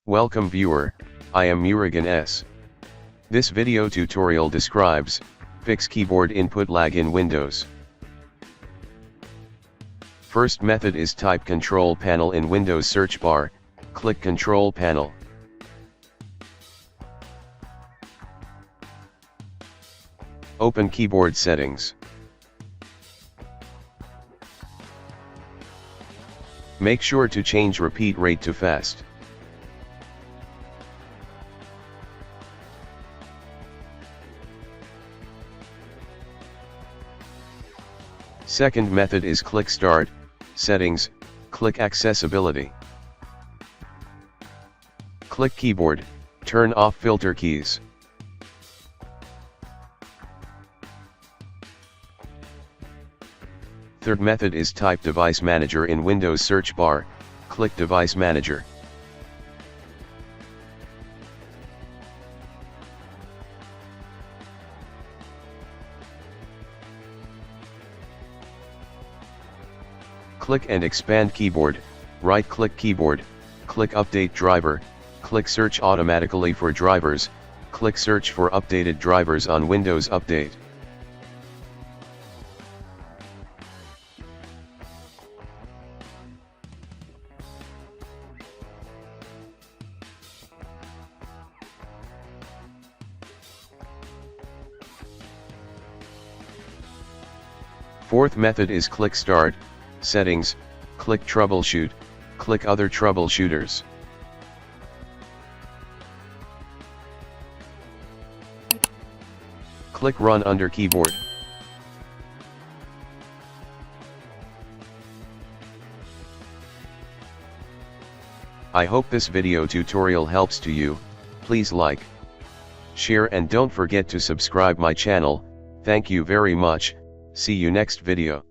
Welcome viewer, I am Murugan S. This video tutorial describes, fix keyboard input lag in Windows. First method is type Control Panel in Windows search bar, click Control Panel. Open keyboard settings. Make sure to change repeat rate to fast. Second method is click Start, Settings, click Accessibility. Click Keyboard, turn off filter keys. Third method is type Device Manager in Windows search bar, click Device Manager. Click and expand keyboard, right-click keyboard, click Update Driver, click Search automatically for drivers, click Search for updated drivers on Windows Update. Fourth method is click Start, Settings, click Troubleshoot, click Other Troubleshooters. Click Run under keyboard. I hope this video tutorial helps to you. Please like, share and don't forget to subscribe my channel. Thank you very much. See you next video.